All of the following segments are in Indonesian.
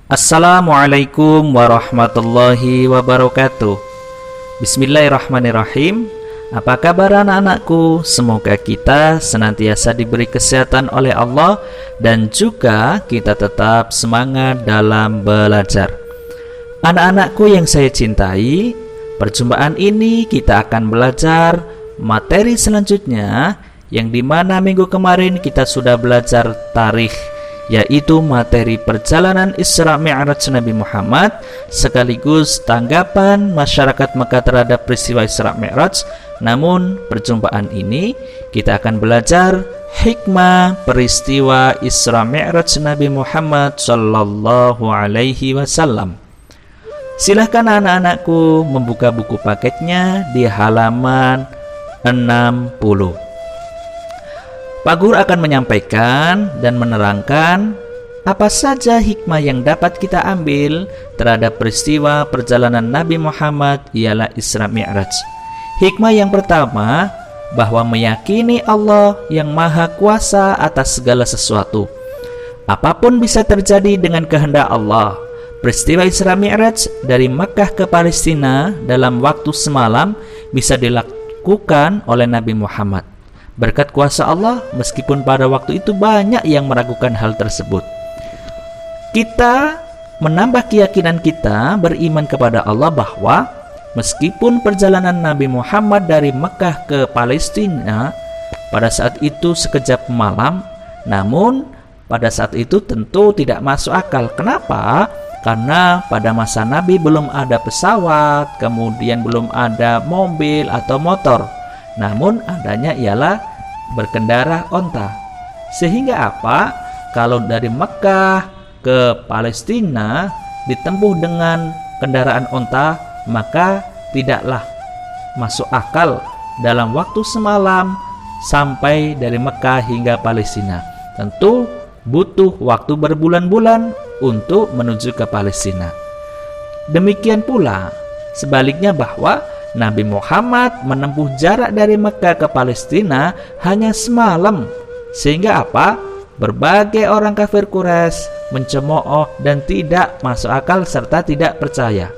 Assalamualaikum warahmatullahi wabarakatuh. Bismillahirrahmanirrahim. Apa kabar anak-anakku? Semoga kita senantiasa diberi kesehatan oleh Allah dan juga kita tetap semangat dalam belajar. Anak-anakku yang saya cintai, perjumpaan ini kita akan belajar materi selanjutnya, yang dimana minggu kemarin kita sudah belajar tarikh, yaitu materi perjalanan Isra Mi'raj Nabi Muhammad sekaligus tanggapan masyarakat Mekah terhadap peristiwa Isra Mi'raj. Namun perjumpaan ini kita akan belajar hikmah peristiwa Isra Mi'raj Nabi Muhammad sallallahu alaihi wasallam. Silahkan anak-anakku membuka buku paketnya di halaman 60. Pak Guru akan menyampaikan dan menerangkan apa saja hikmah yang dapat kita ambil terhadap peristiwa perjalanan Nabi Muhammad ialah Isra Mi'raj. Hikmah yang pertama, bahwa meyakini Allah yang maha kuasa atas segala sesuatu. Apapun bisa terjadi dengan kehendak Allah. Peristiwa Isra Mi'raj dari Makkah ke Palestina dalam waktu semalam bisa dilakukan oleh Nabi Muhammad. Berkat kuasa Allah, meskipun pada waktu itu banyak yang meragukan hal tersebut. Kita menambah keyakinan kita beriman kepada Allah bahwa meskipun perjalanan Nabi Muhammad dari Mekah ke Palestina pada saat itu sekejap malam, namun pada saat itu tentu tidak masuk akal. Kenapa? Karena pada masa Nabi belum ada pesawat, kemudian belum ada mobil atau motor. Namun adanya ialah berkendara onta. Sehingga apa? Kalau dari Mekah ke Palestina ditempuh dengan kendaraan onta, maka tidaklah masuk akal dalam waktu semalam sampai dari Mekah hingga Palestina. Tentu butuh waktu berbulan-bulan untuk menuju ke Palestina. Demikian pula sebaliknya, bahwa Nabi Muhammad menempuh jarak dari Mekah ke Palestina hanya semalam. Sehingga apa? Berbagai orang kafir Quraisy mencemooh dan tidak masuk akal serta tidak percaya.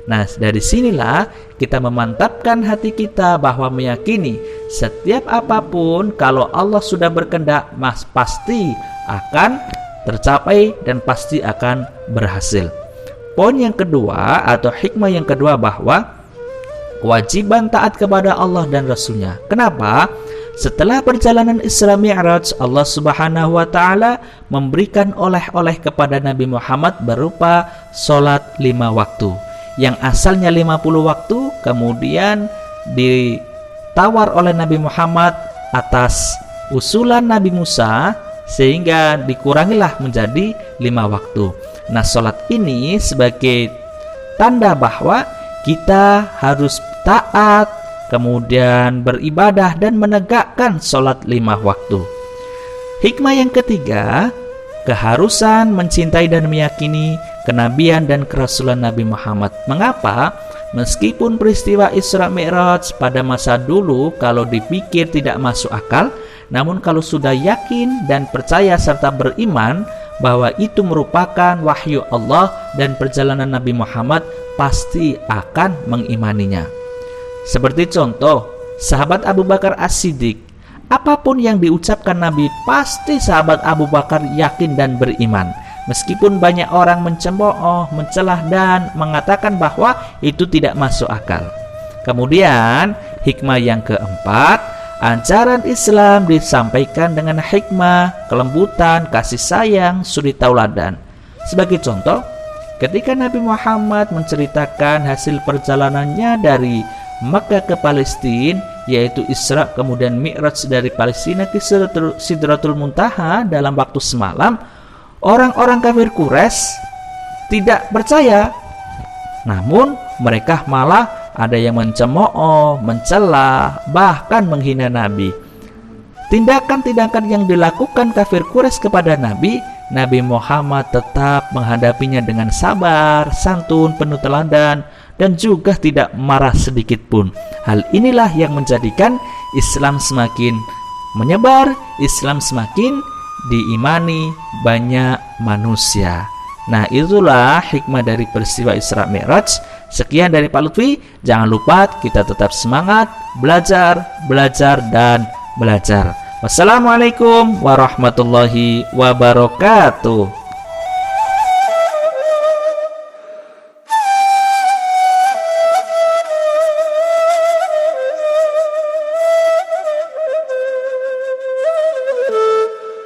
Nah, dari sinilah kita memantapkan hati kita bahwa meyakini setiap apapun kalau Allah sudah berkehendak, pasti akan tercapai dan pasti akan berhasil. Poin yang kedua atau hikmah yang kedua, bahwa kewajiban taat kepada Allah dan Rasulnya. Kenapa? Setelah perjalanan Isra Mi'raj, Allah Subhanahu wa Ta'ala memberikan oleh-oleh kepada Nabi Muhammad berupa sholat 5 waktu, yang asalnya 50 waktu kemudian ditawar oleh Nabi Muhammad atas usulan Nabi Musa, sehingga dikurangilah menjadi 5 waktu. Nah, sholat ini sebagai tanda bahwa kita harus taat, kemudian beribadah dan menegakkan sholat 5 waktu. Hikmah yang ketiga, keharusan mencintai dan meyakini kenabian dan kerasulan Nabi Muhammad. Mengapa? Meskipun peristiwa Isra Mi'raj pada masa dulu kalau dipikir tidak masuk akal, namun kalau sudah yakin dan percaya serta beriman bahwa itu merupakan wahyu Allah dan perjalanan Nabi Muhammad, pasti akan mengimaninya. Seperti contoh, sahabat Abu Bakar As-Siddiq, apapun yang diucapkan Nabi, pasti sahabat Abu Bakar yakin dan beriman. Meskipun banyak orang mencemooh, mencelah dan mengatakan bahwa itu tidak masuk akal. Kemudian, hikmah yang keempat, ajaran Islam disampaikan dengan hikmah, kelembutan, kasih sayang, suri tauladan. Sebagai contoh, ketika Nabi Muhammad menceritakan hasil perjalanannya dari Makkah ke Palestina, yaitu Isra kemudian Mi'raj dari Palestina ke Sidratul Muntaha dalam waktu semalam, orang-orang kafir Quraisy tidak percaya. Namun mereka malah ada yang mencemooh, mencela, bahkan menghina Nabi. Tindakan-tindakan yang dilakukan kafir Quraisy kepada Nabi, Nabi Muhammad tetap menghadapinya dengan sabar, santun, penuh teladan, dan juga tidak marah sedikit pun. Hal inilah yang menjadikan Islam semakin menyebar, Islam semakin diimani banyak manusia. Nah, itulah hikmah dari peristiwa Isra Mi'raj. Sekian dari Pak Lutfi. Jangan lupa kita tetap semangat belajar, dan belajar. Wassalamualaikum warahmatullahi wabarakatuh.